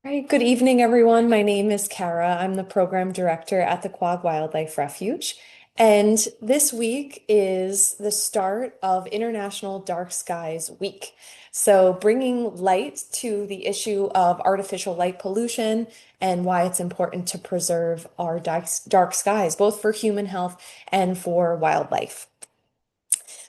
Hi, good evening, everyone. My name is Kara. I'm the program director at the Quag Wildlife Refuge. And this week is the start of International Dark Skies Week. So, bringing light to the issue of artificial light pollution and why it's important to preserve our dark skies, both for human health and for wildlife.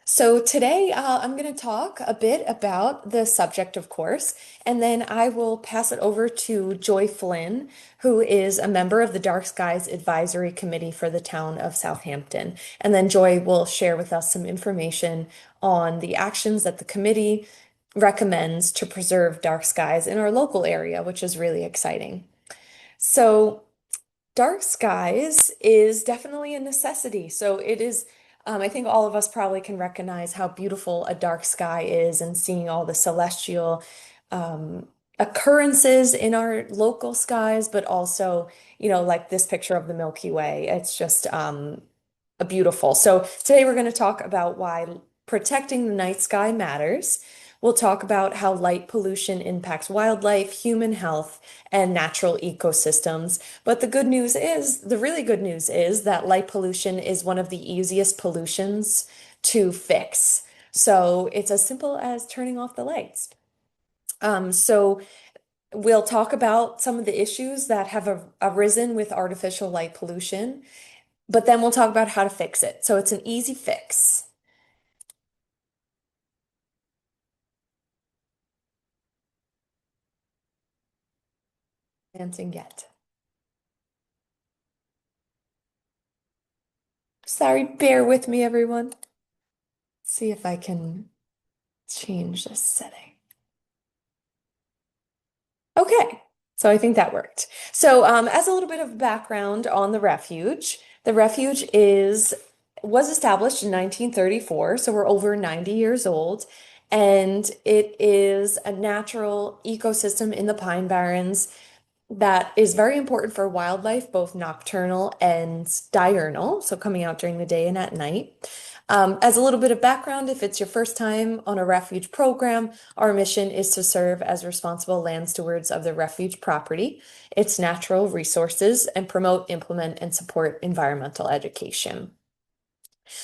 So today I'm going to talk a bit about the subject, of course, and then I will pass it over to Joy Flynn, who is a member of the Dark Skies Advisory Committee for the town of Southampton. And then Joy will share with us some information on the actions that the committee recommends to preserve dark skies in our local area, which is really exciting. So dark skies is definitely a necessity. So it is, I think all of us probably can recognize how beautiful a dark sky is and seeing all the celestial occurrences in our local skies, but also, like this picture of the Milky Way. It's just a beautiful. So today we're going to talk about why protecting the night sky matters. We'll talk about how light pollution impacts wildlife, human health, and natural ecosystems. But the really good news is that light pollution is one of the easiest pollutions to fix. So it's as simple as turning off the lights. So we'll talk about some of the issues that have arisen with artificial light pollution, but then we'll talk about how to fix it. So it's an easy fix. Dancing yet. Sorry, bear with me, everyone. See if I can change this setting. Okay, so I think that worked. So, as a little bit of background on the refuge was established in 1934, so we're over 90 years old, and it is a natural ecosystem in the Pine Barrens that is very important for wildlife, both nocturnal and diurnal, so coming out during the day and at night. As a little bit of background, if it's your first time on a refuge program, our mission is to serve as responsible land stewards of the refuge property, its natural resources, and promote, implement, and support environmental education.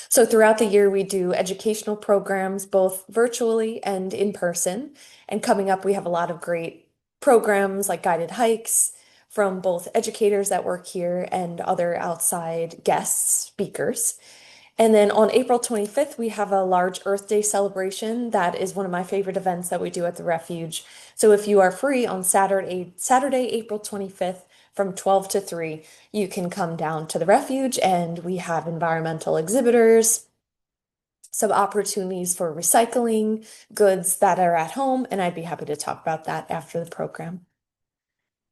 So throughout the year, we do educational programs, both virtually and in person. And coming up, we have a lot of great programs like guided hikes from both educators that work here and other outside guests, speakers. And then on April 25th, we have a large Earth Day celebration. That is one of my favorite events that we do at the refuge. So if you are free on Saturday, April 25th from 12 to 3, you can come down to the refuge and we have environmental exhibitors, some opportunities for recycling goods that are at home, and I'd be happy to talk about that after the program.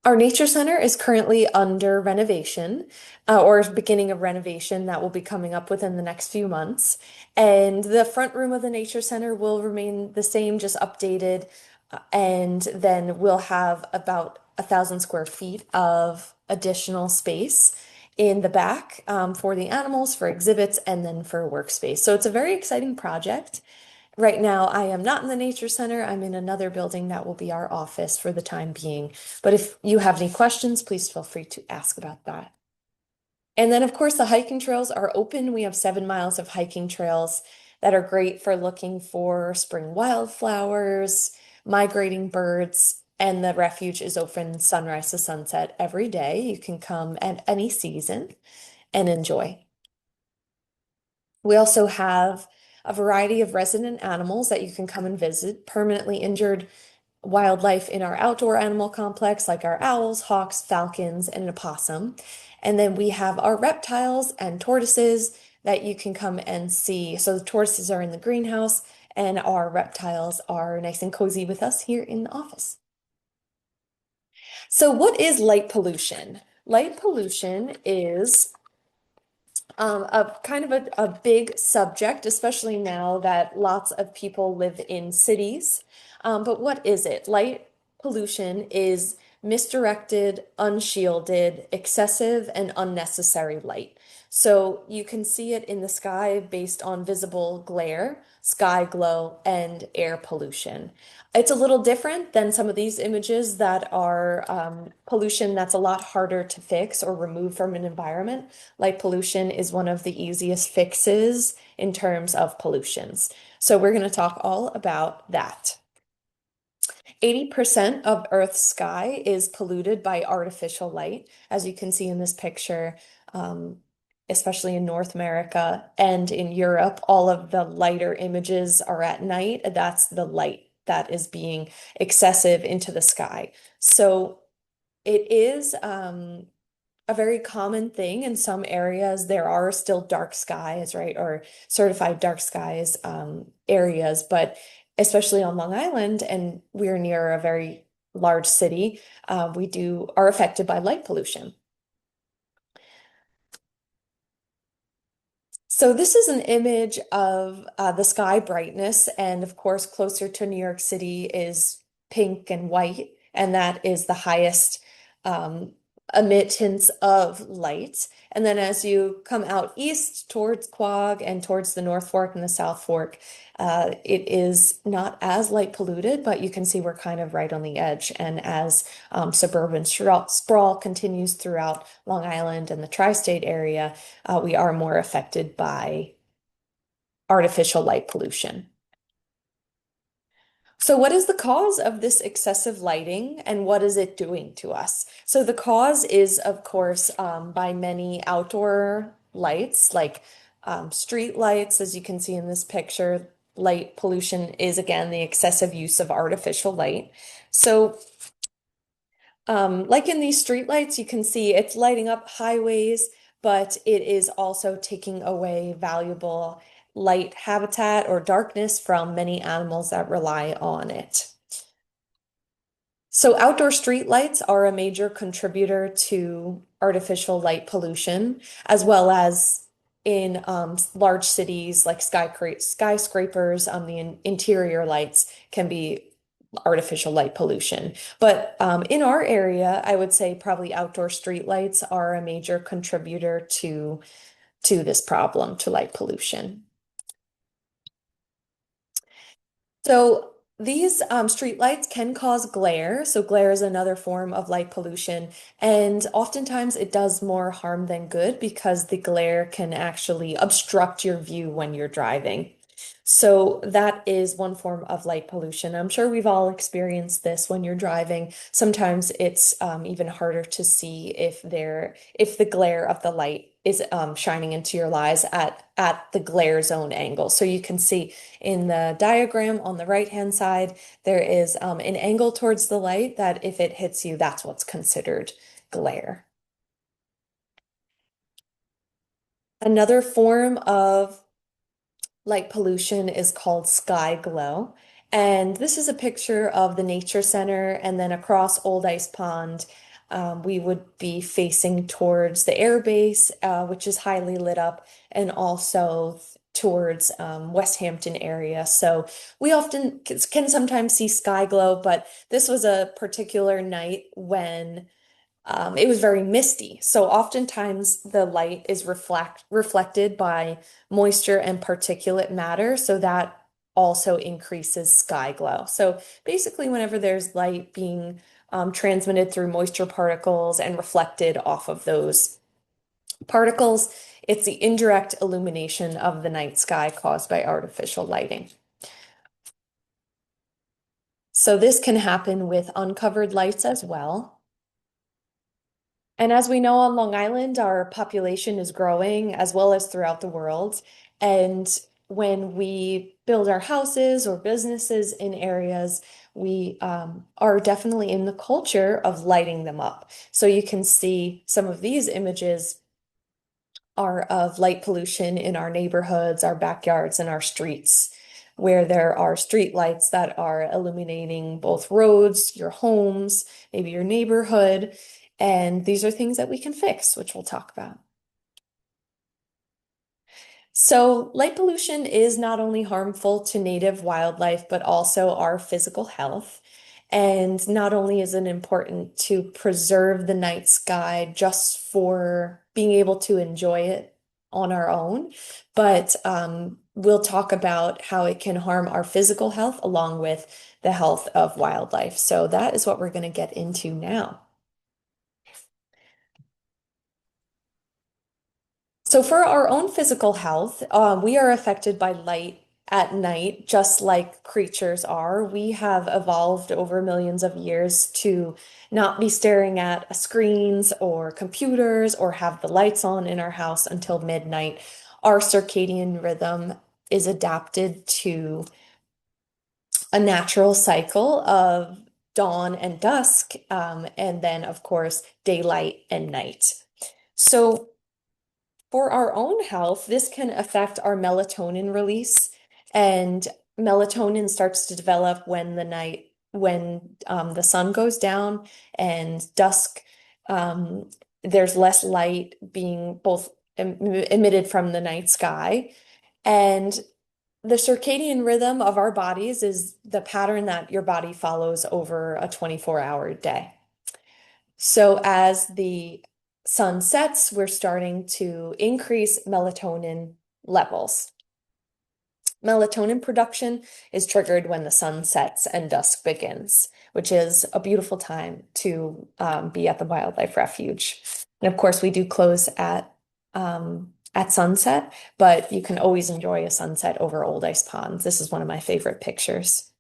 Our nature center is currently under renovation, or beginning of renovation that will be coming up within the next few months. And the front room of the nature center will remain the same, just updated. And then we'll have about 1,000 square feet of additional space in the back for the animals, for exhibits, and then for workspace. So it's a very exciting project. Right now, I am not in the nature center. I'm in another building that will be our office for the time being. But if you have any questions, please feel free to ask about that. And then, of course, the hiking trails are open. We have 7 miles of hiking trails that are great for looking for spring wildflowers, migrating birds, and the refuge is open sunrise to sunset every day. You can come at any season and enjoy. We also have a variety of resident animals that you can come and visit, permanently injured wildlife in our outdoor animal complex, like our owls, hawks, falcons, and an opossum. And then we have our reptiles and tortoises that you can come and see. So the tortoises are in the greenhouse, and our reptiles are nice and cozy with us here in the office. So, what is light pollution? Light pollution is a kind of a big subject, especially now that lots of people live in cities. But what is it? Light pollution is misdirected, unshielded, excessive, and unnecessary light. So you can see it in the sky based on visible glare, sky glow, and air pollution. It's a little different than some of these images that are pollution that's a lot harder to fix or remove from an environment. Light pollution is one of the easiest fixes in terms of pollutions. So we're going to talk all about that. 80% of Earth's sky is polluted by artificial light, as you can see in this picture, um, especially in North America and in Europe. All of the lighter images are at night. That's the light that is being excessive into the sky. So it is a very common thing in some areas. There are still dark skies, right, or certified dark skies areas, but especially on Long Island, and we're near a very large city, we are affected by light pollution. So this is an image of the sky brightness, and of course, closer to New York City is pink and white, and that is the highest um, emittance of light. And then as you come out east towards Quogue and towards the North Fork and the South Fork, it is not as light polluted, but you can see we're kind of right on the edge. And as suburban sprawl continues throughout Long Island and the tri-state area, we are more affected by artificial light pollution. So what is the cause of this excessive lighting and what is it doing to us? So the cause is, of course, by many outdoor lights, like street lights, as you can see in this picture. Light pollution is, again, the excessive use of artificial light. So like in these street lights, you can see it's lighting up highways, but it is also taking away valuable light habitat or darkness from many animals that rely on it. So outdoor street lights are a major contributor to artificial light pollution, as well as in large cities like skyscrapers. The interior lights can be artificial light pollution. But in our area, I would say probably outdoor street lights are a major contributor to this problem, to light pollution. So these street lights can cause glare. So glare is another form of light pollution. And oftentimes it does more harm than good because the glare can actually obstruct your view when you're driving. So that is one form of light pollution. I'm sure we've all experienced this when you're driving. Sometimes it's even harder to see if the glare of the light is shining into your eyes at the glare zone angle. So you can see in the diagram on the right-hand side, there is an angle towards the light that if it hits you, that's what's considered glare. Another form of light pollution is called sky glow. And this is a picture of the nature center, and then across Old Ice Pond, we would be facing towards the air base, which is highly lit up, and also towards West Hampton area. So we often can sometimes see sky glow, but this was a particular night when it was very misty. So oftentimes the light is reflected by moisture and particulate matter. So that also increases sky glow. So basically, whenever there's light being transmitted through moisture particles and reflected off of those particles, it's the indirect illumination of the night sky caused by artificial lighting. So this can happen with uncovered lights as well. And as we know on Long Island, our population is growing as well as throughout the world. And when we build our houses or businesses in areas, we are definitely in the culture of lighting them up. So you can see some of these images are of light pollution in our neighborhoods, our backyards, and our streets, where there are street lights that are illuminating both roads, your homes, maybe your neighborhood. And these are things that we can fix, which we'll talk about. So light pollution is not only harmful to native wildlife, but also our physical health. And not only is it important to preserve the night sky just for being able to enjoy it on our own, but we'll talk about how it can harm our physical health along with the health of wildlife. So that is what we're going to get into now. So for our own physical health, we are affected by light at night, just like creatures are. We have evolved over millions of years to not be staring at screens or computers or have the lights on in our house until midnight. Our circadian rhythm is adapted to a natural cycle of dawn and dusk, and then, of course, daylight and night. So for our own health, this can affect our melatonin release, and melatonin starts to develop when the sun goes down and dusk. Um, there's less light being both emitted from the night sky, and the circadian rhythm of our bodies is the pattern that your body follows over a 24-hour day. So as the sun sets, we're starting to increase melatonin levels. Melatonin production is triggered when the sun sets and dusk begins, which is a beautiful time to be at the wildlife refuge. And of course, we do close at sunset, but you can always enjoy a sunset over Old Ice Ponds. This is one of my favorite pictures.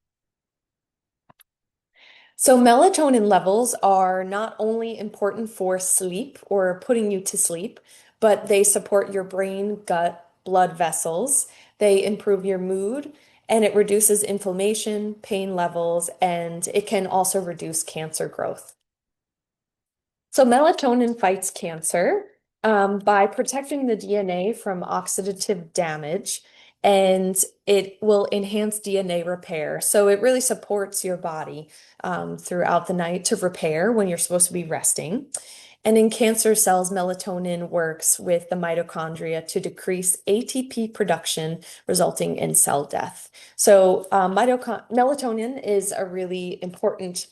So melatonin levels are not only important for sleep or putting you to sleep, but they support your brain, gut, blood vessels. They improve your mood, and it reduces inflammation, pain levels, and it can also reduce cancer growth. So melatonin fights cancer by protecting the DNA from oxidative damage, and it will enhance DNA repair. So it really supports your body throughout the night to repair when you're supposed to be resting. And in cancer cells, melatonin works with the mitochondria to decrease ATP production, resulting in cell death. So melatonin is a really important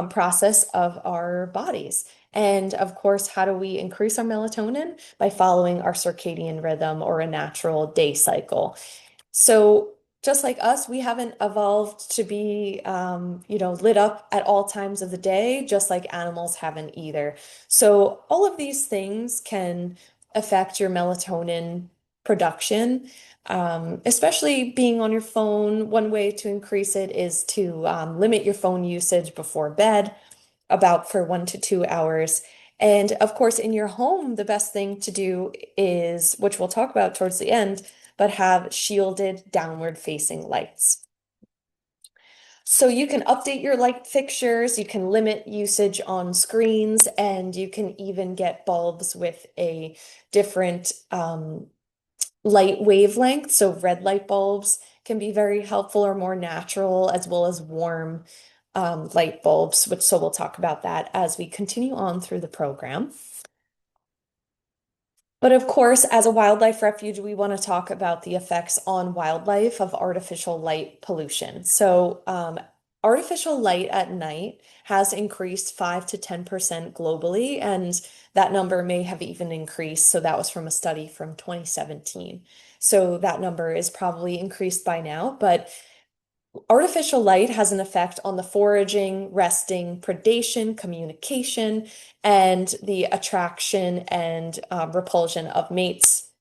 process of our bodies. And of course, how do we increase our melatonin? By following our circadian rhythm or a natural day cycle. So just like us, we haven't evolved to be, lit up at all times of the day, just like animals haven't either. So all of these things can affect your melatonin production, especially being on your phone. One way to increase it is to limit your phone usage before bed about for 1 to 2 hours. And of course, in your home, the best thing to do is, which we'll talk about towards the end, but have shielded downward facing lights. So you can update your light fixtures, you can limit usage on screens, and you can even get bulbs with a different light wavelength. So red light bulbs can be very helpful or more natural, as well as warm light bulbs, so we'll talk about that as we continue on through the program. But of course, as a wildlife refuge, we want to talk about the effects on wildlife of artificial light pollution. So, artificial light at night has increased 5 to 10% globally, and that number may have even increased. So, that was from a study from 2017. So, that number is probably increased by now, but artificial light has an effect on the foraging, resting, predation, communication, and the attraction and repulsion of mates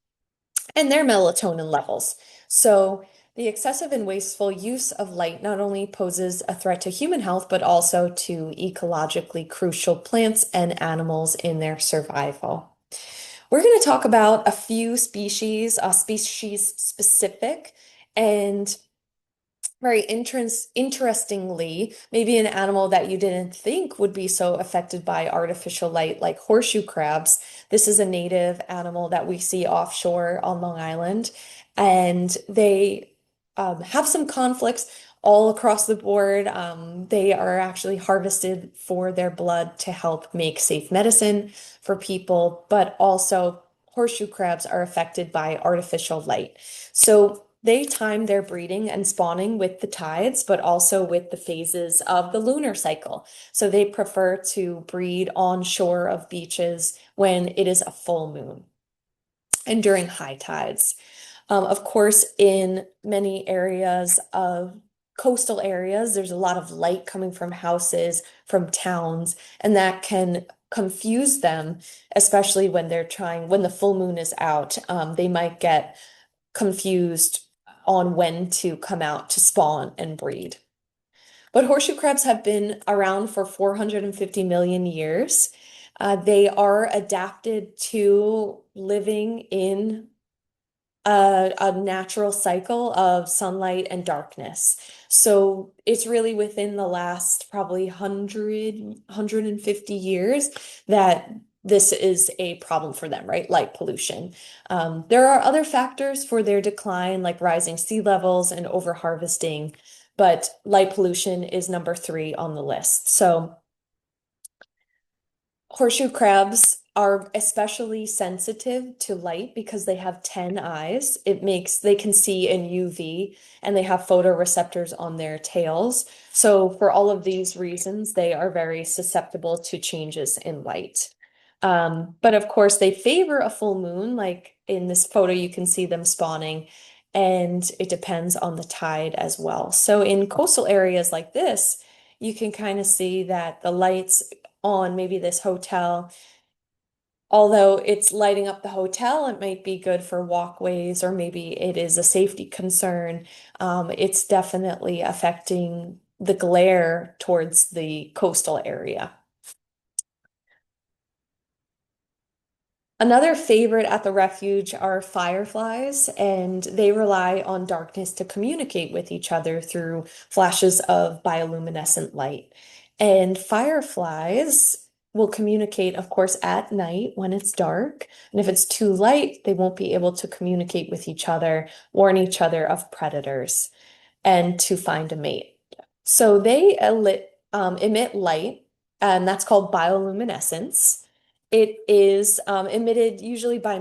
and their melatonin levels. So, the excessive and wasteful use of light not only poses a threat to human health, but also to ecologically crucial plants and animals in their survival. We're going to talk about a few species, species specific, and very interestingly, maybe an animal that you didn't think would be so affected by artificial light, like horseshoe crabs. This is a native animal that we see offshore on Long Island, and they have some conflicts all across the board. They are actually harvested for their blood to help make safe medicine for people, but also horseshoe crabs are affected by artificial light. So They time their breeding and spawning with the tides, but also with the phases of the lunar cycle. So they prefer to breed on shore of beaches when it is a full moon and during high tides. Of course, in many areas of coastal areas, there's a lot of light coming from houses, from towns, and that can confuse them, especially when when the full moon is out. They might get confused on when to come out to spawn and breed. But horseshoe crabs have been around for 450 million years. They are adapted to living in a natural cycle of sunlight and darkness. So it's really within the last probably 150 years that this is a problem for them, right? Light pollution. There are other factors for their decline, like rising sea levels and overharvesting, but light pollution is number three on the list. So horseshoe crabs are especially sensitive to light because they have 10 eyes. They can see in UV and they have photoreceptors on their tails. So for all of these reasons, they are very susceptible to changes in light. But of course, they favor a full moon. Like in this photo, you can see them spawning, and it depends on the tide as well. So in coastal areas like this, you can kind of see that the lights on maybe this hotel, although it's lighting up the hotel, it might be good for walkways or maybe it is a safety concern. It's definitely affecting the glare towards the coastal area. Another favorite at the refuge are fireflies, and they rely on darkness to communicate with each other through flashes of bioluminescent light. And fireflies will communicate, of course, at night when it's dark. And if it's too light, they won't be able to communicate with each other, warn each other of predators, and to find a mate. So they emit light, and that's called bioluminescence. It is emitted usually by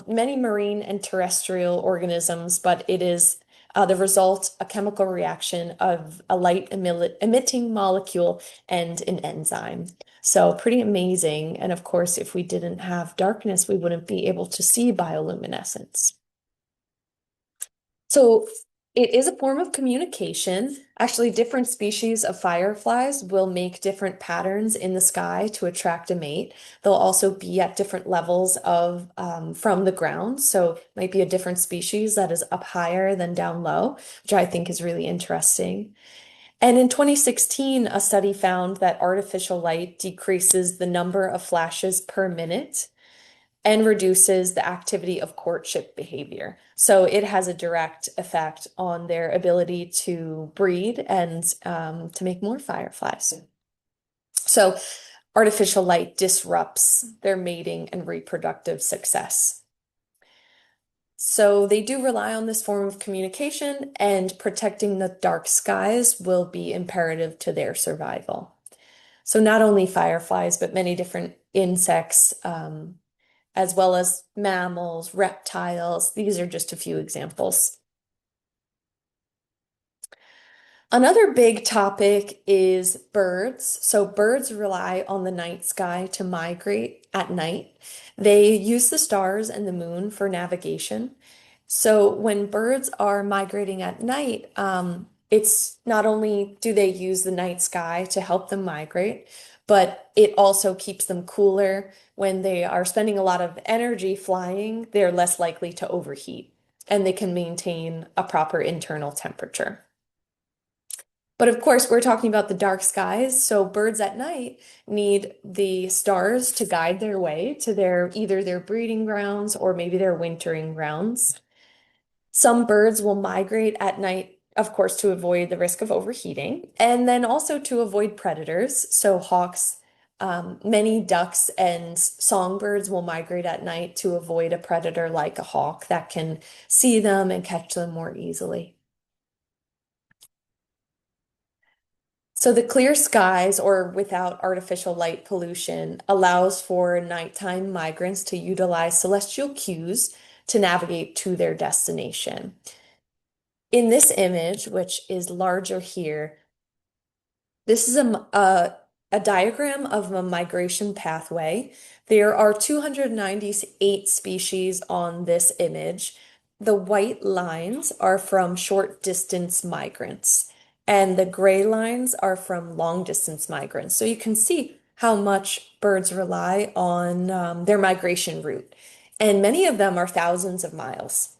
many marine and terrestrial organisms, but it is the result, a chemical reaction of a light emitting molecule and an enzyme. So pretty amazing. And of course, if we didn't have darkness, we wouldn't be able to see bioluminescence. So it is a form of communication. Actually, different species of fireflies will make different patterns in the sky to attract a mate. They'll also be at different levels of from the ground. So it might be a different species that is up higher than down low, which I think is really interesting. And in 2016, a study found that artificial light decreases the number of flashes per minute and reduces the activity of courtship behavior. So it has a direct effect on their ability to breed and to make more fireflies. So artificial light disrupts their mating and reproductive success. So they do rely on this form of communication, and protecting the dark skies will be imperative to their survival. So not only fireflies, but many different insects, as well as mammals, reptiles. These are just a few examples. Another big topic is birds. So birds rely on the night sky to migrate at night. They use the stars and the moon for navigation. So when birds are migrating at night, it's not only do they use the night sky to help them migrate, but it also keeps them cooler. When they are spending a lot of energy flying, they're less likely to overheat and they can maintain a proper internal temperature. But of course, we're talking about the dark skies. So birds at night need the stars to guide their way to either their breeding grounds or maybe their wintering grounds. Some birds will migrate at night, of course, to avoid the risk of overheating, and then also to avoid predators. So hawks, many ducks and songbirds will migrate at night to avoid a predator like a hawk that can see them and catch them more easily. So the clear skies or without artificial light pollution allows for nighttime migrants to utilize celestial cues to navigate to their destination. in this image, which is larger here, this is a diagram of a migration pathway. There are 298 species on this image. The white lines are from short distance migrants, and the gray lines are from long distance migrants. So you can see how much birds rely on their migration route. And many of them are thousands of miles.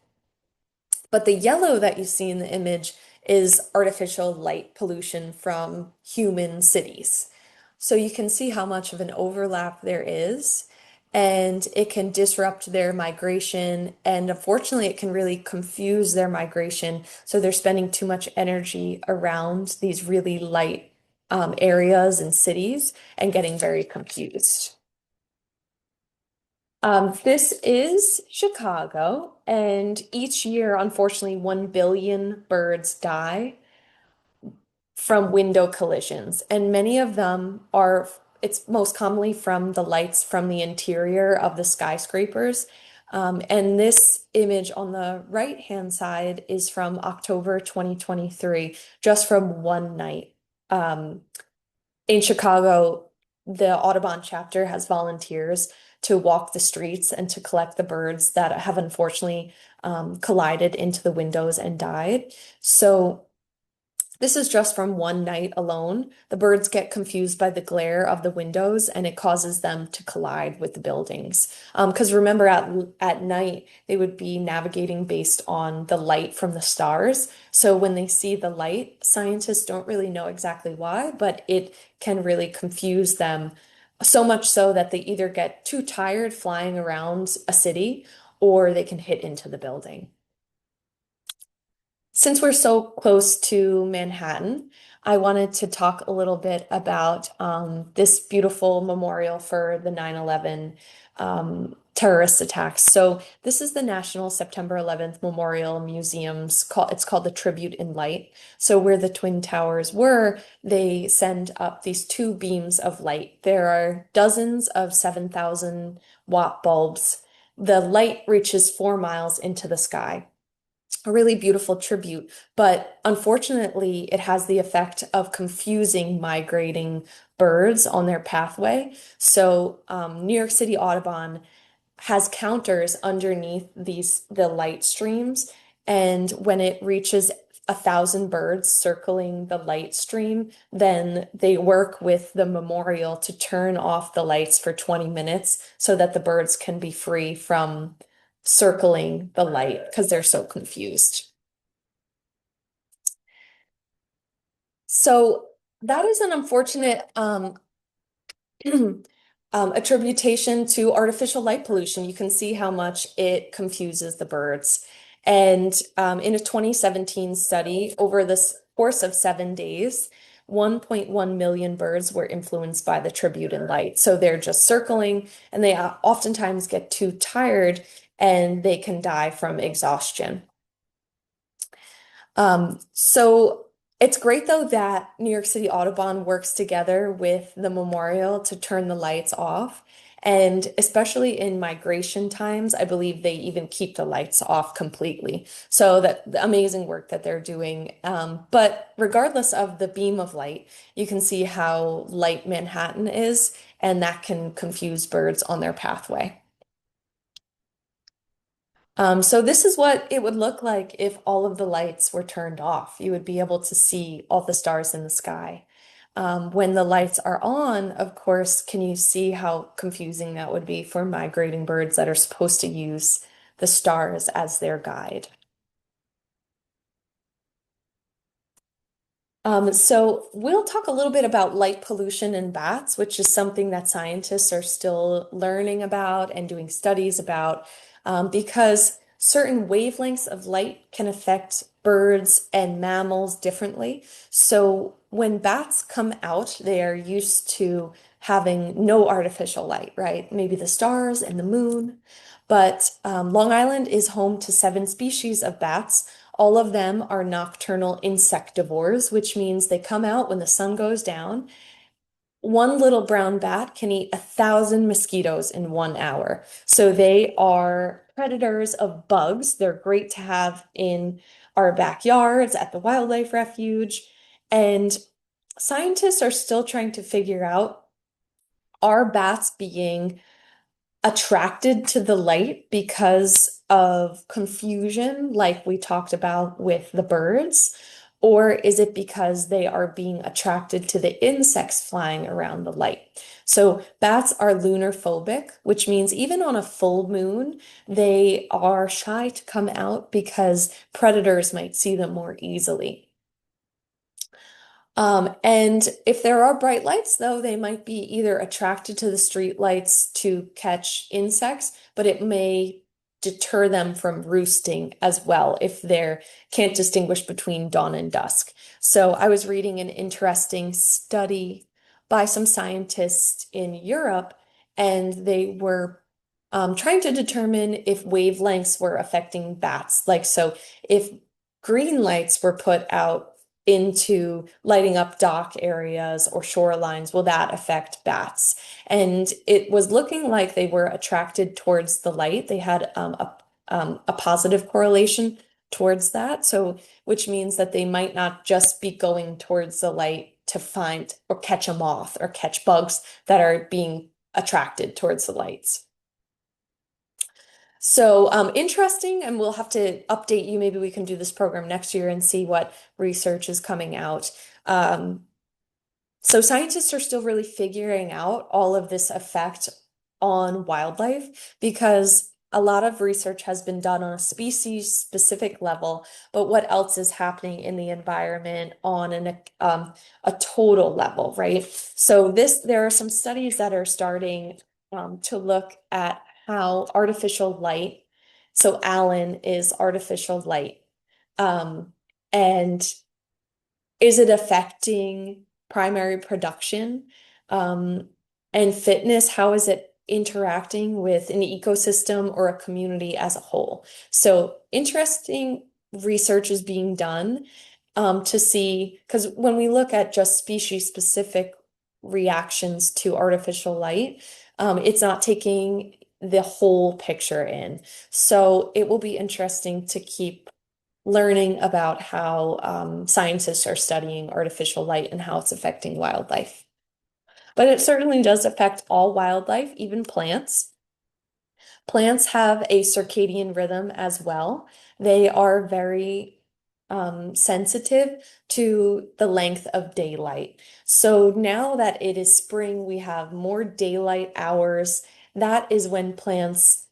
But the yellow that you see in the image is artificial light pollution from human cities. So you can see how much of an overlap there is, and it can disrupt their migration. And unfortunately, it can really confuse their migration. So they're spending too much energy around these really light areas and cities and getting very confused. This is Chicago, and each year, unfortunately, 1 billion birds die from window collisions, and many of them are, it's most commonly from the lights from the interior of the skyscrapers. And this image on the right-hand side is from October 2023, just from one night. Um, in Chicago, the Audubon chapter has volunteers to walk the streets and to collect the birds that have unfortunately collided into the windows and died. So this is just from one night alone. The birds get confused by the glare of the windows and it causes them to collide with the buildings. Because remember, at night, they would be navigating based on the light from the stars. So when they see the light, scientists don't really know exactly why, but it can really confuse them. So much so that they either get too tired flying around a city or they can hit into the building. Since we're so close to Manhattan, I wanted to talk a little bit about this beautiful memorial for the 9/11 terrorist attacks. So this is the National September 11th Memorial Museum's it's called the Tribute in Light. So where the Twin Towers were, they send up these two beams of light. There are dozens of 7,000-watt bulbs. The light reaches 4 miles into the sky, a really beautiful tribute, but unfortunately, it has the effect of confusing migrating birds on their pathway. So, New York City Audubon has counters underneath the light streams, and when it reaches 1,000 birds circling the light stream, then they work with the memorial to turn off the lights for 20 minutes so that the birds can be free from circling the light because they're so confused. So that is an unfortunate attribution to artificial light pollution. You can see how much it confuses the birds. And in a 2017 study, over this course of 7 days, 1.1 million birds were influenced by the tribute in light. So they're just circling, and they oftentimes get too tired and they can die from exhaustion. So it's great though that New York City Audubon works together with the memorial to turn the lights off. And especially in migration times, I believe they even keep the lights off completely. So that the amazing work that they're doing. But regardless of the beam of light, you can see how light Manhattan is, and that can confuse birds on their pathway. So this is what it would look like if all of the lights were turned off. You would be able to see all the stars in the sky. When the lights are on, of course, can you see how confusing that would be for migrating birds that are supposed to use the stars as their guide? So we'll talk a little bit about light pollution in bats, which is something that scientists are still learning about and doing studies about, because certain wavelengths of light can affect birds and mammals differently. So when bats come out, they are used to having no artificial light, right? Maybe the stars and the moon. But Long Island is home to 7 species of bats. All of them are nocturnal insectivores, which means they come out when the sun goes down. One little brown bat can eat 1,000 mosquitoes in 1 hour. So they are predators of bugs. They're great to have in our backyards, at the wildlife refuge. And scientists are still trying to figure out, are bats being attracted to the light because of confusion, like we talked about with the birds? Or is it because they are being attracted to the insects flying around the light? So bats are lunar phobic, which means even on a full moon, they are shy to come out because predators might see them more easily. And if there are bright lights, though, they might be either attracted to the street lights to catch insects, but it may deter them from roosting as well if they can't distinguish between dawn and dusk. So I was reading an interesting study by some scientists in Europe, and they were trying to determine if wavelengths were affecting bats. Like, so if green lights were put out into lighting up dock areas or shorelines, will that affect bats? And it was looking like they were attracted towards the light. They had a positive correlation towards that. So, which means that they might not just be going towards the light to find or catch a moth or catch bugs that are being attracted towards the lights. So interesting, and we'll have to update you. Maybe we can do this program next year and see what research is coming out. So scientists are still really figuring out all of this effect on wildlife because a lot of research has been done on a species specific level, but what else is happening in the environment on a total level, right? So there are some studies that are starting to look at how artificial light, so ALAN is artificial light, um, and is it affecting primary production and fitness? How is it interacting with an ecosystem or a community as a whole? So interesting research is being done to see, because when we look at just species specific reactions to artificial light, it's not taking the whole picture in. So it will be interesting to keep learning about how scientists are studying artificial light and how it's affecting wildlife. But it certainly does affect all wildlife, even plants. Plants have a circadian rhythm as well. They are very sensitive to the length of daylight. So now that it is spring, we have more daylight hours. That is when plants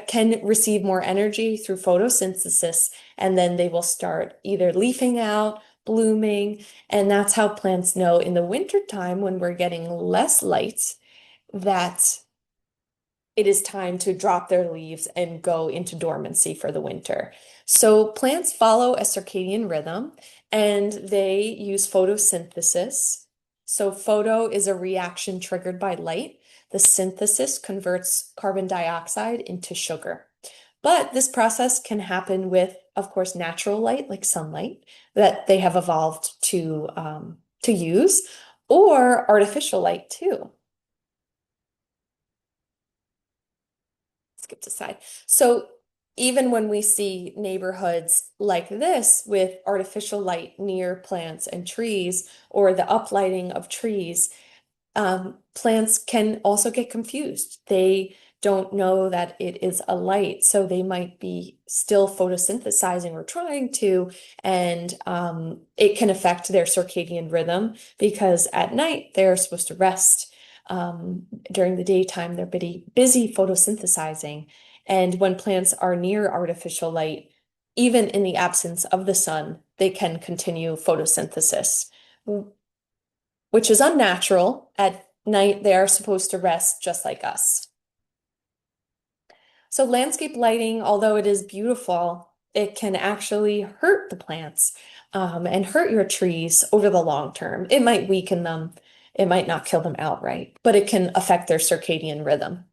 can receive more energy through photosynthesis, and then they will start either leafing out, blooming, and that's how plants know in the wintertime when we're getting less light that it is time to drop their leaves and go into dormancy for the winter. So plants follow a circadian rhythm and they use photosynthesis. So photo is a reaction triggered by light. The synthesis converts carbon dioxide into sugar. But this process can happen with, of course, natural light, like sunlight, that they have evolved to use, or artificial light too. Skipped aside. So even when we see neighborhoods like this with artificial light near plants and trees or the uplighting of trees, plants can also get confused. They don't know that it is a light, so they might be still photosynthesizing or trying to, and it can affect their circadian rhythm because at night they're supposed to rest. During the daytime, they're busy photosynthesizing. And when plants are near artificial light, even in the absence of the sun, they can continue photosynthesis, which is unnatural. At night, they are supposed to rest just like us. So landscape lighting, although it is beautiful, it can actually hurt the plants and hurt your trees over the long term. It might weaken them. It might not kill them outright, but it can affect their circadian rhythm.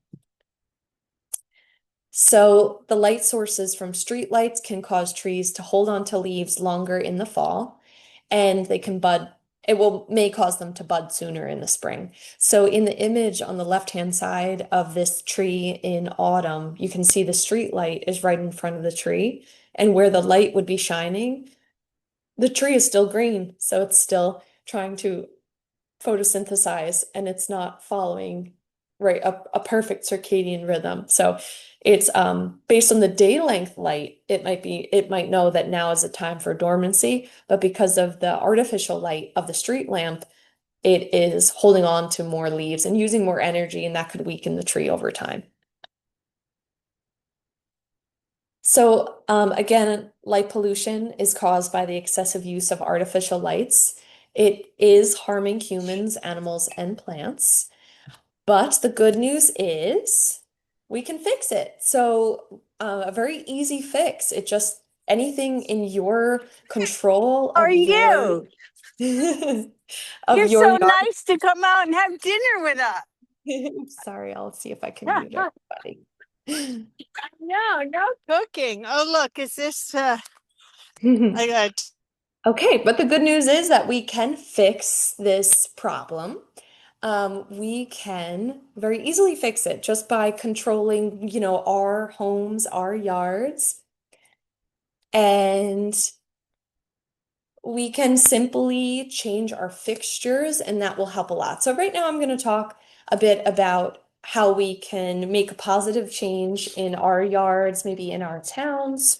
So the light sources from street lights can cause trees to hold on to leaves longer in the fall, and they can bud. May cause them to bud sooner in the spring. So in the image on the left-hand side of this tree in autumn, you can see the street light is right in front of the tree. and where the light would be shining, the tree is still green. So it's still trying to photosynthesize and it's not following right a perfect circadian rhythm. So it's based on the day length light, it might know that now is a time for dormancy, but because of the artificial light of the street lamp, it is holding on to more leaves and using more energy, and that could weaken the tree over time. So again, light pollution is caused by the excessive use of artificial lights. It is harming humans, animals, and plants. But the good news is we can fix it. So a very easy fix. It just anything in your control Are of your you? of You're your so yard. nice to come out and have dinner with us. Sorry, I'll see if I can mute everybody. No, no cooking. Oh, look, is this I got Okay, but the good news is that we can fix this problem. We can very easily fix it just by controlling, our homes, our yards, and we can simply change our fixtures, and that will help a lot. So right now I'm going to talk a bit about how we can make a positive change in our yards, maybe in our towns.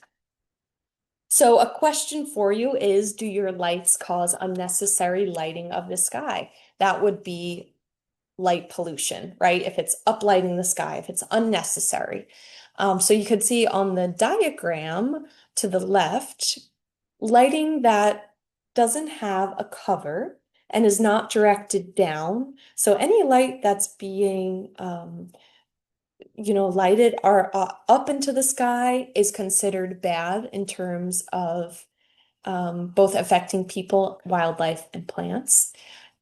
So a question for you is, do your lights cause unnecessary lighting of the sky? That would be light pollution, right? If it's uplighting the sky, if it's unnecessary. So you could see on the diagram to the left, lighting that doesn't have a cover and is not directed down. So any light that's being, lighted are up into the sky is considered bad in terms of both affecting people, wildlife, and plants.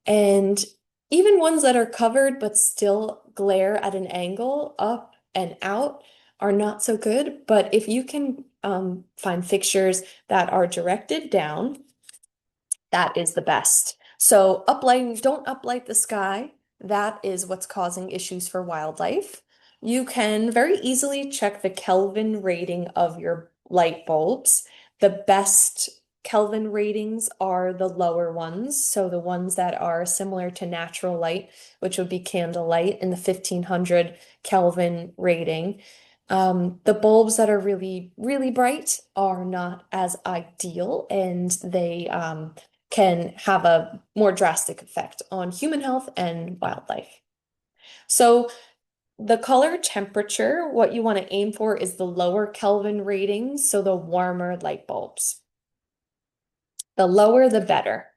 And even ones that are covered but still glare at an angle up and out are not so good. But if you can find fixtures that are directed down, that is the best. So uplighting, don't uplight the sky. That is what's causing issues for wildlife. You can very easily check the Kelvin rating of your light bulbs. The best Kelvin ratings are the lower ones, so the ones that are similar to natural light, which would be candlelight in the 1500 Kelvin rating. The bulbs that are really, really bright are not as ideal, and they can have a more drastic effect on human health and wildlife. So the color temperature, what you want to aim for is the lower Kelvin ratings, so the warmer light bulbs. The lower, the better.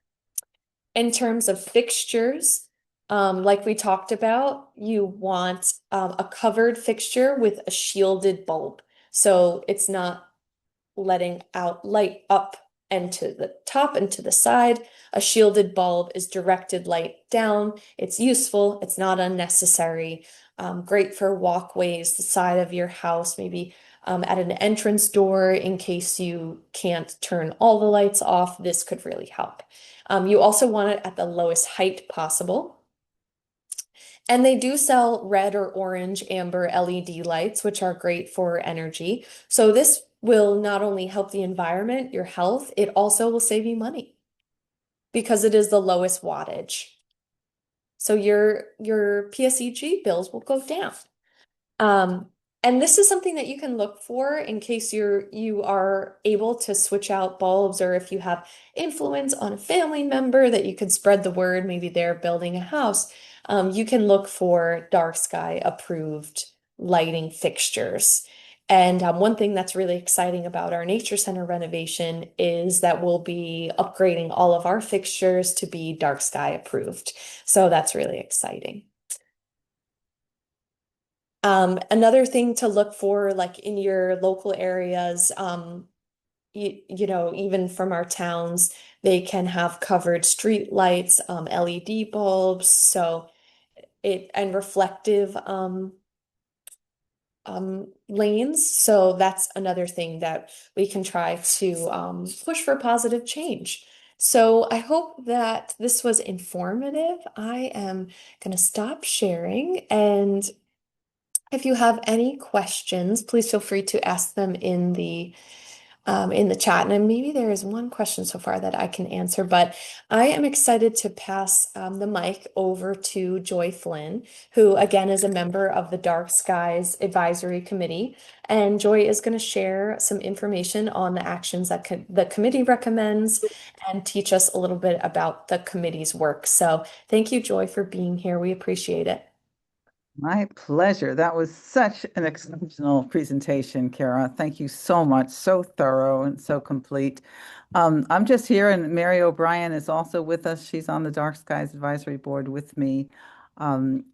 In terms of fixtures, like we talked about, you want a covered fixture with a shielded bulb. So it's not letting out light up and to the top and to the side. A shielded bulb is directed light down. It's useful, it's not unnecessary. Great for walkways, the side of your house, maybe at an entrance door in case you can't turn all the lights off. This could really help. You also want it at the lowest height possible. And they do sell red or orange amber LED lights, which are great for energy. So this will not only help the environment, your health, it also will save you money because it is the lowest wattage. So your PSEG bills will go down. Um, and this is something that you can look for in case you are able to switch out bulbs, or if you have influence on a family member that you could spread the word, maybe they're building a house. You can look for dark sky approved lighting fixtures. And one thing that's really exciting about our nature center renovation is that we'll be upgrading all of our fixtures to be dark sky approved. So that's really exciting. Another thing to look for, like in your local areas, even from our towns, they can have covered street lights, LED bulbs, so and reflective lanes. So that's another thing that we can try to push for positive change. So I hope that this was informative. I am going to stop sharing, and if you have any questions, please feel free to ask them in the in the chat. And maybe there is one question so far that I can answer, but I am excited to pass the mic over to Joy Flynn, who again is a member of the Dark Skies Advisory Committee. And Joy is going to share some information on the actions that the committee recommends and teach us a little bit about the committee's work. So thank you, Joy, for being here. We appreciate it. My pleasure. That was such an exceptional presentation, Kara. Thank you so much. So thorough and so complete. I'm just here, and Mary O'Brien is also with us. She's on the Dark Skies Advisory Board with me. Um,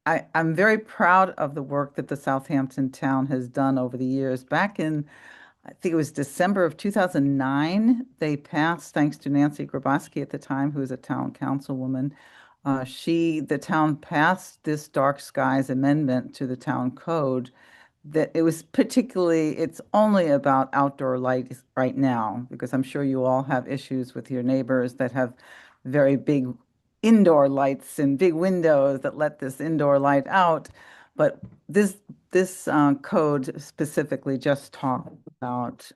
I'm very proud of the work that the Southampton town has done over the years. Back in, I think it was December of 2009, they passed, thanks to Nancy Grabowski at the time, who was a town councilwoman. The town passed this dark skies amendment to the town code that it was particularly, it's only about outdoor light right now, because I'm sure you all have issues with your neighbors that have very big indoor lights and big windows that let this indoor light out. But this code specifically just talked about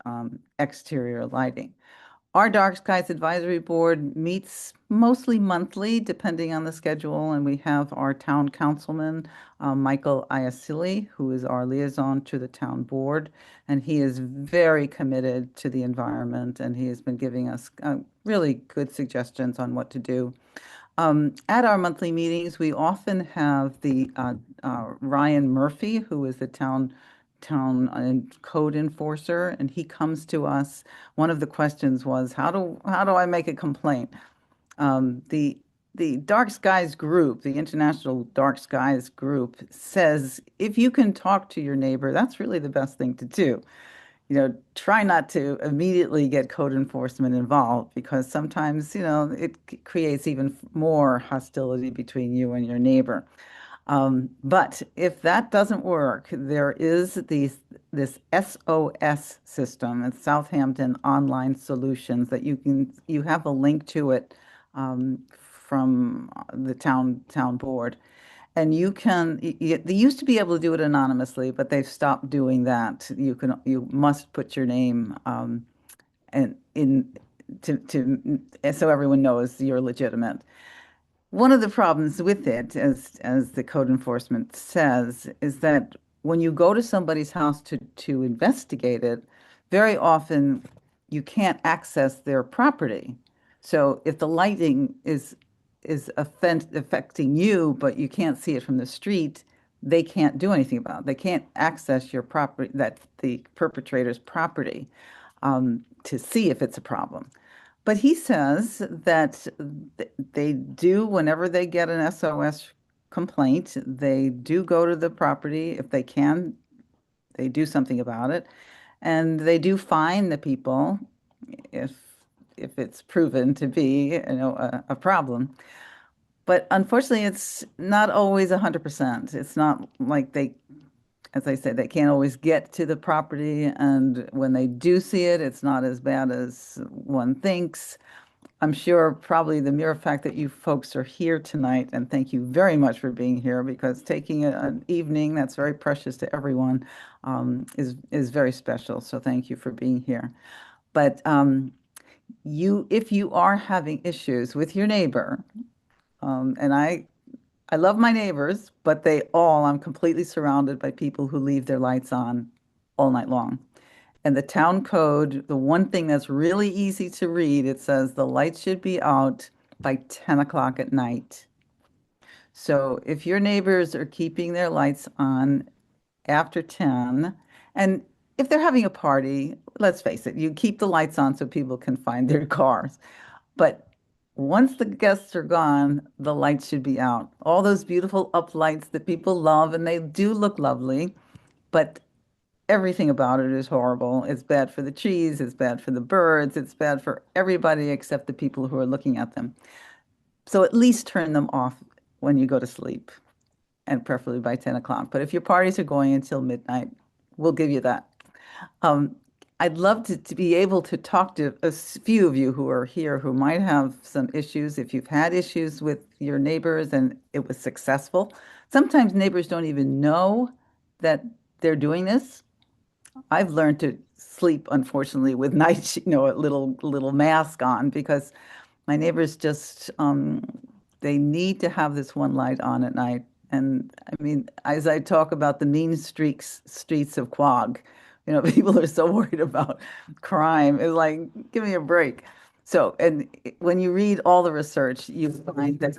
exterior lighting. Our Dark Skies Advisory Board meets mostly monthly, depending on the schedule, and we have our town councilman, Michael Iasili, who is our liaison to the town board, and he is very committed to the environment, and he has been giving us really good suggestions on what to do. At our monthly meetings, we often have the Ryan Murphy, who is the town code enforcer, and he comes to us. One of the questions was, how do I make a complaint? The Dark Skies group, the International Dark Skies group, says if you can talk to your neighbor, that's really the best thing to do. Try not to immediately get code enforcement involved, because sometimes, it creates even more hostility between you and your neighbor. But if that doesn't work, there is this SOS system. It's Southampton Online Solutions that you have a link to it from the town board. And they used to be able to do it anonymously, but they've stopped doing that. You must put your name and in to so everyone knows you're legitimate. One of the problems with it, as the code enforcement says, is that when you go to somebody's house to investigate it, very often you can't access their property. So if the lighting is affecting you, but you can't see it from the street, they can't do anything about it. They can't access your property, that the perpetrator's property, to see if it's a problem. But he says that they do, whenever they get an SOS complaint, they do go to the property. If they can, they do something about it. And they do fine the people if it's proven to be, a problem. But unfortunately, it's not always 100%. It's not like as I said, they can't always get to the property. And when they do see it, it's not as bad as one thinks. I'm sure probably the mere fact that you folks are here tonight, and thank you very much for being here, because taking an evening that's very precious to everyone is very special. So thank you for being here. But if you are having issues with your neighbor, and I love my neighbors, but I'm completely surrounded by people who leave their lights on all night long. And the town code, the one thing that's really easy to read, it says the lights should be out by 10 o'clock at night. So if your neighbors are keeping their lights on after 10, and if they're having a party, let's face it, you keep the lights on so people can find their cars. But once the guests are gone, the lights should be out. All those beautiful up lights that people love, and they do look lovely, but everything about it is horrible. It's bad for the trees, it's bad for the birds, it's bad for everybody except the people who are looking at them. So at least turn them off when you go to sleep, and preferably by 10 o'clock. But if your parties are going until midnight, we'll give you that. I'd love to be able to talk to a few of you who are here who might have some issues. If you've had issues with your neighbors and it was successful, sometimes neighbors don't even know that they're doing this. I've learned to sleep, unfortunately, with a little mask on because my neighbors just they need to have this one light on at night. And I mean, as I talk about the mean streets of Quag, people are so worried about crime. It's like, give me a break. So, and when you read all the research, you find that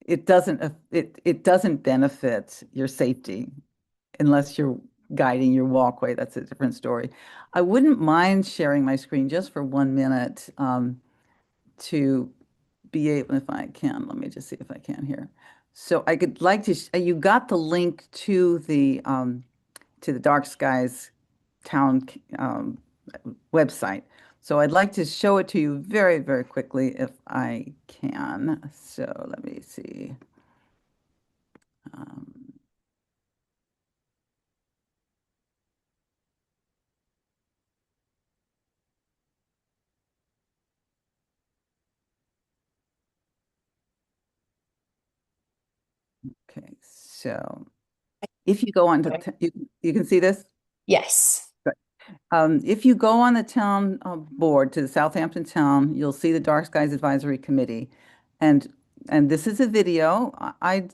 it doesn't benefit your safety unless you're guiding your walkway. That's a different story. I wouldn't mind sharing my screen just for 1 minute to be able, if I can, let me just see if I can here. So I could like to, you got the link to the Dark Skies Town website. So I'd like to show it to you very, very quickly if I can. So let me see. Um, okay, so if you go on to, you can see this? Yes. If you go on the town board to the Southampton town, you'll see the Dark Skies Advisory Committee. And this is a video. I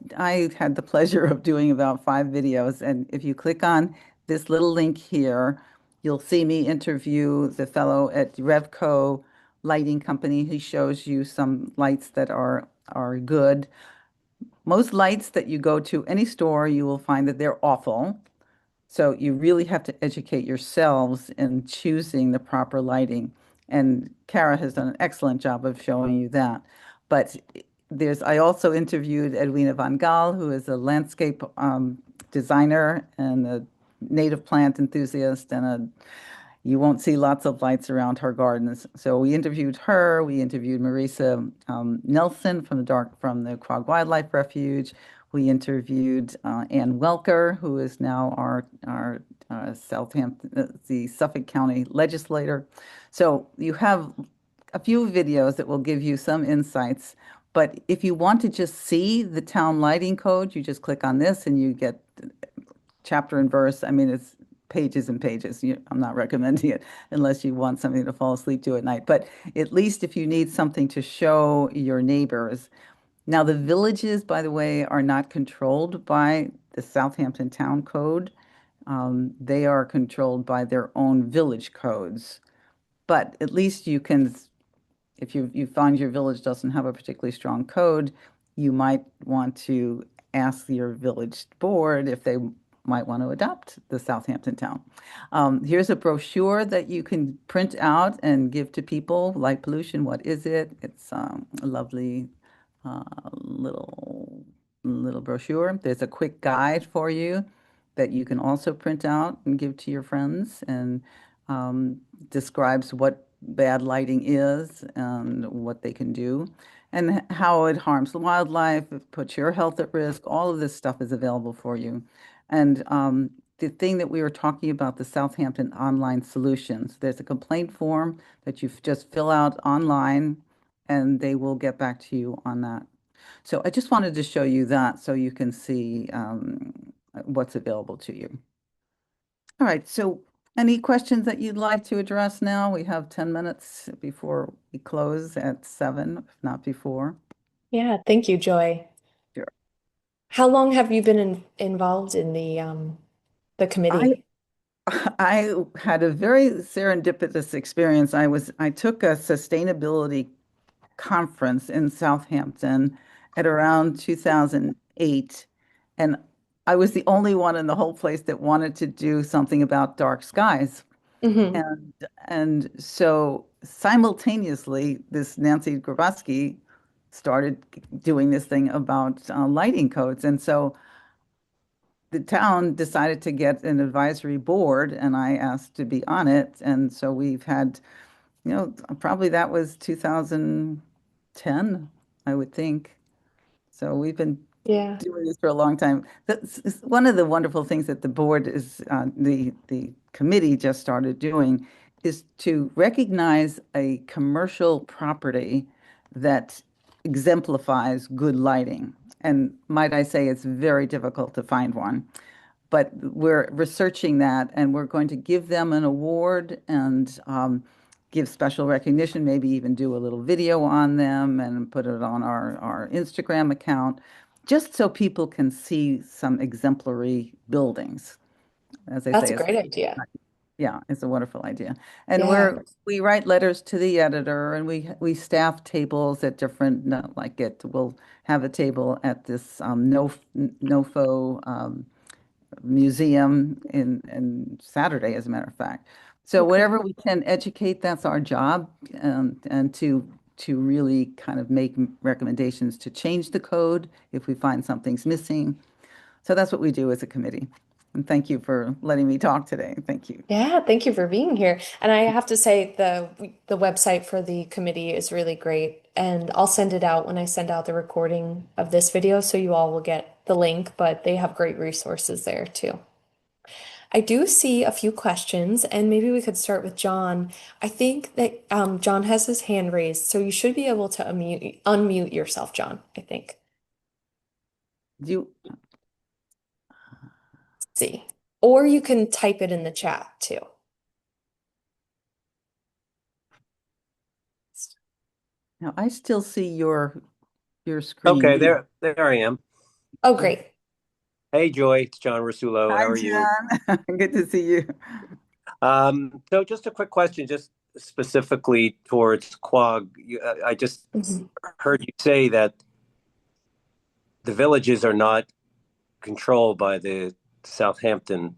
had the pleasure of doing about 5 videos. And if you click on this little link here, you'll see me interview the fellow at Revco Lighting Company. He shows you some lights that are good. Most lights that you go to any store, you will find that they're awful. So you really have to educate yourselves in choosing the proper lighting. And Kara has done an excellent job of showing you that. But I also interviewed Edwina Van Gaal, who is a landscape designer and a native plant enthusiast and you won't see lots of lights around her gardens. So we interviewed her. We interviewed Marisa Nelson from the Quag Wildlife Refuge. We interviewed Ann Welker, who is now our Southampton, the Suffolk County legislator. So you have a few videos that will give you some insights. But if you want to just see the town lighting code, you just click on this and you get chapter and verse. I mean, it's pages and pages. I'm not recommending it unless you want something to fall asleep to at night. But at least if you need something to show your neighbors. Now, the villages, by the way, are not controlled by the Southampton Town Code. They are controlled by their own village codes. But at least you can, if you find your village doesn't have a particularly strong code, you might want to ask your village board if they might want to adopt the Southampton town. Here's a brochure that you can print out and give to people. Light pollution, what is it? It's a lovely uh, little brochure. There's a quick guide for you that you can also print out and give to your friends and describes what bad lighting is and what they can do and how it harms the wildlife, it puts your health at risk. All of this stuff is available for you. And the thing that we were talking about, the Southampton online solutions, there's a complaint form that you just fill out online and they will get back to you on that. So I just wanted to show you that so you can see what's available to you. All right, so any questions that you'd like to address now? We have 10 minutes before we close at 7, if not before. Yeah, thank you, Joy. Sure. How long have you been involved in the I committee? I had a very serendipitous experience. I took a sustainability conference in Southampton at around 2008, and I was the only one in the whole place that wanted to do something about dark skies. Hmm. And so simultaneously, this Nancy Grabowski started doing this thing about lighting codes. And so the town decided to get an advisory board, and I asked to be on it. And so we've had, probably that was 2010, I would think. So we've been Yeah. doing this for a long time. That's one of the wonderful things that the board is, the committee just started doing is to recognize a commercial property that exemplifies good lighting. And might I say, it's very difficult to find one. but we're researching that and we're going to give them an award and give special recognition, maybe even do a little video on them and put it on our Instagram account, just so people can see some exemplary buildings. As I That's say, a great idea. yeah, it's a wonderful idea. And Yeah. we write letters to the editor and we staff tables at different, we'll have a table at this NoFo museum in Saturday, as a matter of fact. So Okay. whatever we can educate, that's our job, and to really kind of make recommendations to change the code if we find something's missing. So that's what we do as a committee. And thank you for letting me talk today. Thank you. Yeah, thank you for being here. And I have to say the website for the committee is really great. And I'll send it out when I send out the recording of this video so you all will get the link, but they have great resources there too. I do see a few questions, and maybe we could start with John. I think that John has his hand raised, so you should be able to unmute yourself, John, I think. Do you, Let's see. Or you can type it in the chat too. now I still see your Okay, screen. there I am. Oh, great. Hey, Joy, it's John Rasulo. Hi, How are you? Jen. Good to see you. So just a quick question, just specifically towards Quag. I just Mhm. heard you say that the villages are not controlled by the Southampton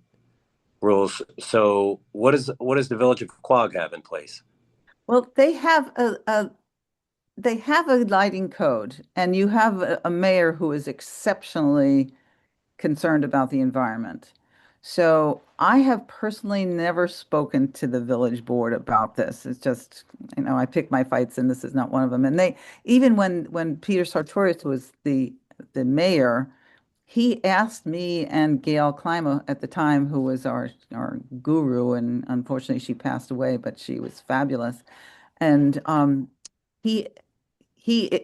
rules. So what does the village of Quag have in place? Well, they have a lighting code, and you have a mayor who is exceptionally concerned about the environment. So I have personally never spoken to the village board about this. It's just, I pick my fights, and this is not one of them. And they, even when Peter Sartorius was the mayor, he asked me and Gail Klima at the time, who was our guru, and unfortunately she passed away, but she was fabulous. And he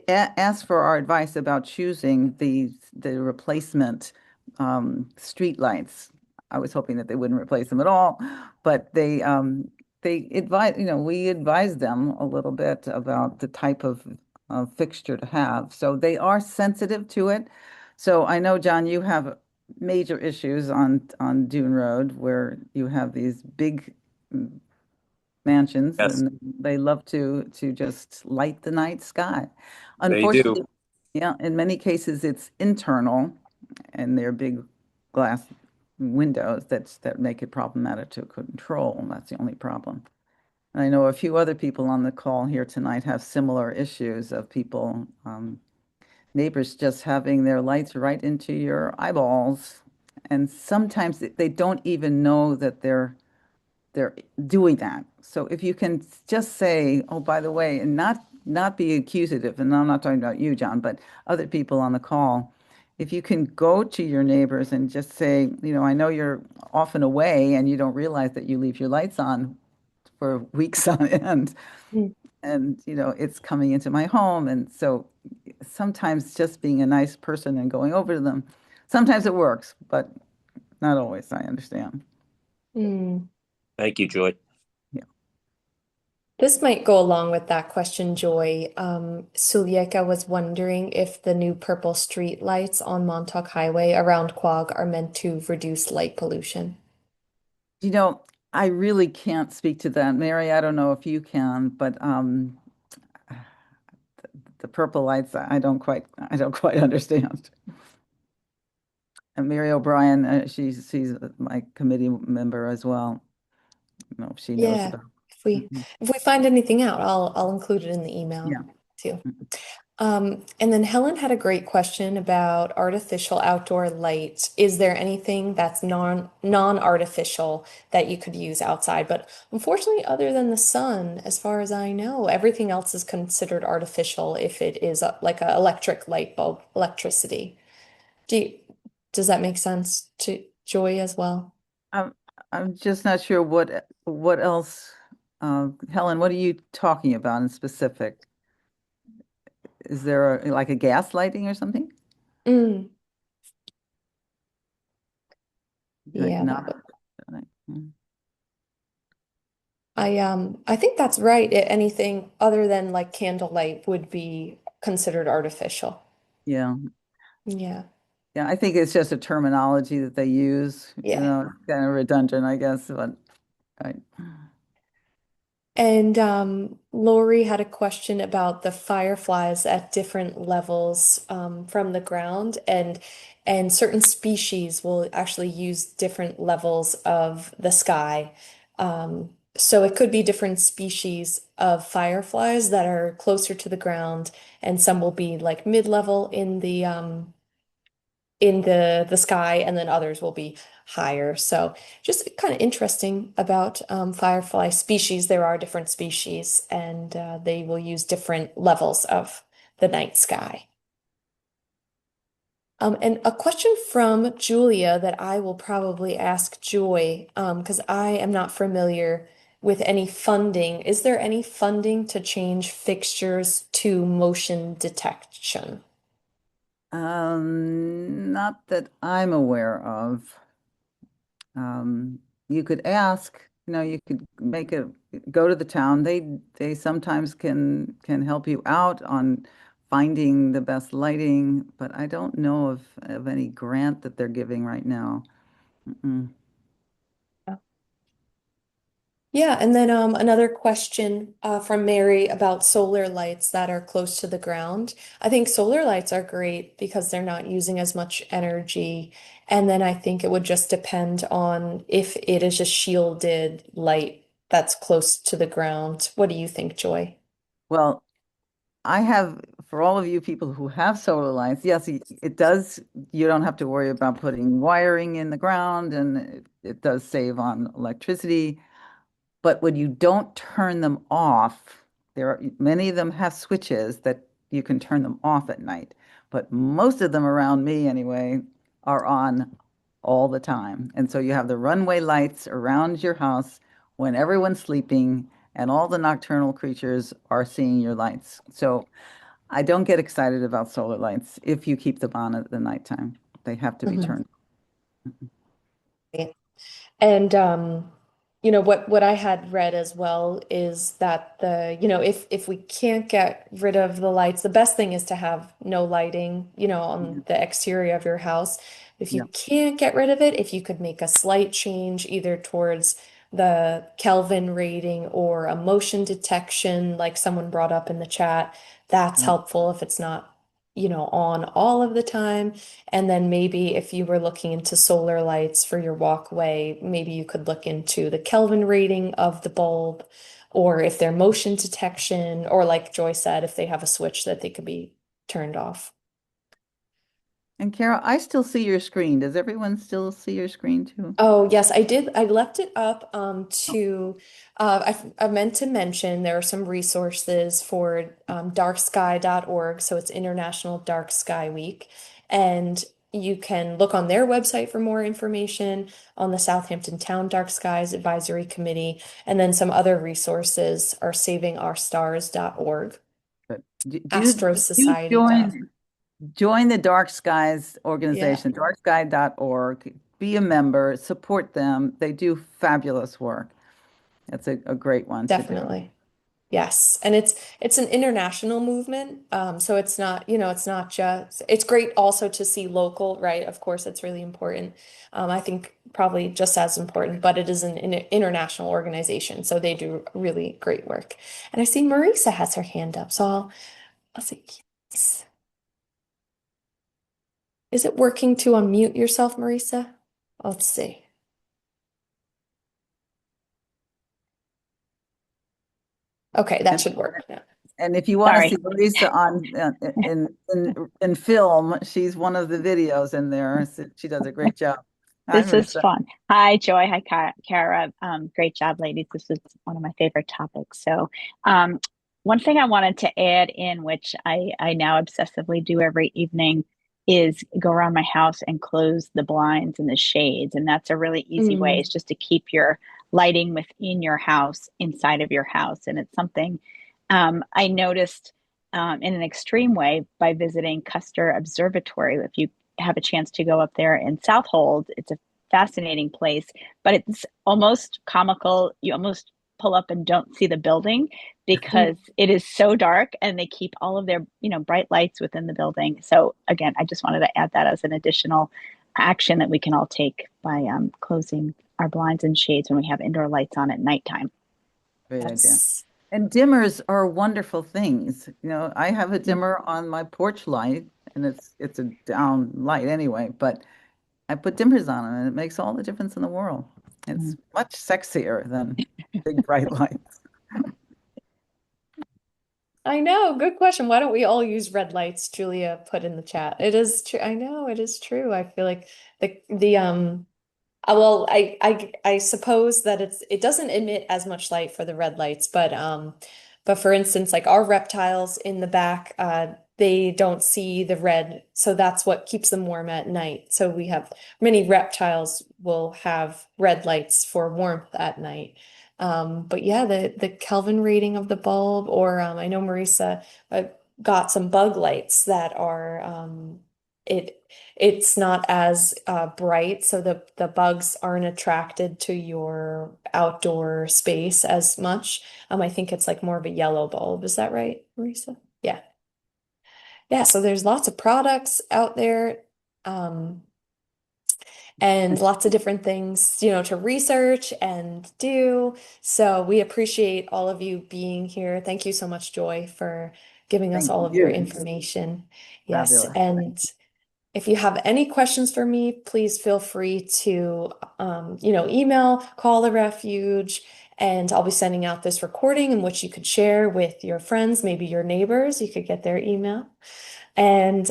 asked for our advice about choosing the replacement street lights. I was hoping that they wouldn't replace them at all, but they advise, we advised them a little bit about the type of fixture to have. So they are sensitive to it. So I know, John, you have major issues on Dune Road where you have these big mansions Yes, and they love to just light the night sky. they do. Unfortunately, yeah, in many cases it's internal and they're big glass windows that make it problematic to control. And that's the only problem. And I know a few other people on the call here tonight have similar issues of people, neighbors just having their lights right into your eyeballs. And sometimes they don't even know that they're doing that. So if you can just say, oh, by the way, and not be accusative, and I'm not talking about you, John, but other people on the call, if you can go to your neighbors and just say, I know you're often away and you don't realize that you leave your lights on for weeks on end, Mm. and it's coming into my home. And so sometimes just being a nice person and going over to them, sometimes it works, but not always, I understand. Mm. Thank you, Joy. Yeah. This might go along with that question, Joy. Sulieka was wondering if the new purple street lights on Montauk Highway around Quag are meant to reduce light pollution. You know, I really can't speak to that. Mary, I don't know if you can, but the purple lights, I don't quite understand. And Mary O'Brien, she's my committee member as well. I don't know if she knows Yeah, about. if we Mhm. if we find anything out, I'll include it in the email Yeah. too. And then Helen had a great question about artificial outdoor light. Is there anything that's non-artificial that you could use outside? But unfortunately, other than the sun, as far as I know, everything else is considered artificial if it is like a electric light bulb, electricity. Do you, does that make sense to Joy as well? I'm I'm just not sure what else. Helen, what are you talking about in specific? Is there like a gas lighting or something? Mm, like Yeah, not. that would. Like, mm, I think that's right. Anything other than like candlelight would be considered artificial. yeah. Yeah. Yeah, I think it's just a terminology that they use, Yeah. kind of redundant, I guess, but right. And Lori had a question about the fireflies at different levels from the ground, and certain species will actually use different levels of the sky. So it could be different species of fireflies that are closer to the ground, and some will be like mid-level in the sky, and then others will be higher. So just kind of interesting about firefly species. There are different species, and they will use different levels of the night sky. And a question from Julia that I will probably ask Joy, because I am not familiar with any funding. Is there any funding to change fixtures to motion detection? Not that I'm aware of. You could ask, you could make a go to the town. They sometimes can help you out on finding the best lighting, but I don't know of any grant that they're giving right now. Mm-mm. Yeah, and then another question from Mary about solar lights that are close to the ground. I think solar lights are great because they're not using as much energy. And then I think it would just depend on if it is a shielded light that's close to the ground. What do you think, Joy? Well, I have, for all of you people who have solar lights, yes, it does, you don't have to worry about putting wiring in the ground, and it does save on electricity. But when you don't turn them off, many of them have switches that you can turn them off at night. But most of them around me anyway are on all the time. And so you have the runway lights around your house when everyone's sleeping and all the nocturnal creatures are seeing your lights. So I don't get excited about solar lights if you keep them on at the nighttime. They have to be Mhm. turned. And what I had read as well is that if we can't get rid of the lights, the best thing is to have no lighting, on the exterior of your house. If you Yeah. can't get rid of it, if you could make a slight change either towards the Kelvin rating or a motion detection, like someone brought up in the chat, that's Yeah. helpful if it's not, on all of the time. And then maybe if you were looking into solar lights for your walkway, maybe you could look into the Kelvin rating of the bulb, or if they're motion detection, or like Joy said, if they have a switch that they could be turned off. And Kara, I still see your screen. Does everyone still see your screen too? Oh, yes, I did. I left it up I meant to mention there are some resources for darksky.org. So it's International Dark Sky Week. And you can look on their website for more information on the Southampton Town Dark Skies Advisory Committee. And then some other resources are savingourstars.org, But Astro do Society. join the Dark Skies Yeah, organization, darksky.org. Be a member, support them. They do fabulous work. That's a great one to do. definitely. Yes, and it's an international movement. So it's not just it's great also to see local, right? Of course, it's really important. I think probably just as important, but it is an international organization, so they do really great work. And I see Marisa has her hand up, so I'll say yes. Is it working to unmute yourself, Marisa? Let's see. Okay, that And, should work now. and if you want to Sorry, see Lisa on in film, she's one of the videos in there. So she does a great job. Hi, this is Marissa. fun. Hi, Joy. Hi, Kara. Great job, ladies. This is one of my favorite topics. So, one thing I wanted to add in, which I now obsessively do every evening, is go around my house and close the blinds and the shades. And that's a really easy way. Mm, It's just to keep your lighting within your house, inside of your house. And it's something I noticed in an extreme way by visiting Custer Observatory. If you have a chance to go up there in Southold, it's a fascinating place, but it's almost comical. You almost pull up and don't see the building because it is so dark, and they keep all of their, bright lights within the building. So again, I just wanted to add that as an additional action that we can all take by closing our blinds and shades when we have indoor lights on at nighttime. Great idea. That's And dimmers are wonderful things. I have a dimmer on my porch light, and it's a down light anyway, but I put dimmers on them, and it makes all the difference in the world. It's much sexier than big bright lights. I know, good question. Why don't we all use red lights? Julia put in the chat. It is true. I know it is true. I feel like the well, I suppose that it doesn't emit as much light for the red lights, but for instance, like our reptiles in the back, they don't see the red, so that's what keeps them warm at night. So we have many reptiles will have red lights for warmth at night. But yeah, the Kelvin rating of the bulb, or I know Marisa got some bug lights that are it's not as bright, so the bugs aren't attracted to your outdoor space as much. I think it's like more of a yellow bulb. Is that right, Marisa? Yeah. Yeah, so there's lots of products out there. And lots of different things, to research and do. So we appreciate all of you being here. Thank you so much, Joy, for giving us Thank all of your you. information. Yes, Fabulous. and if you have any questions for me, please feel free to, email, call the refuge, and I'll be sending out this recording in which you could share with your friends, maybe your neighbors. You could get their email and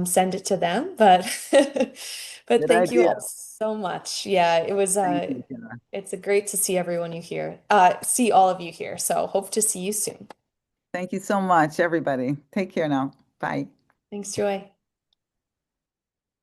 send it to them. But but Good thank you idea. all so much. Yeah, it was Thank you, Jenna. it's great to see everyone you here, see all of you here. So hope to see you soon. Thank you so much, everybody. Take care now. Bye. Thanks, Joy.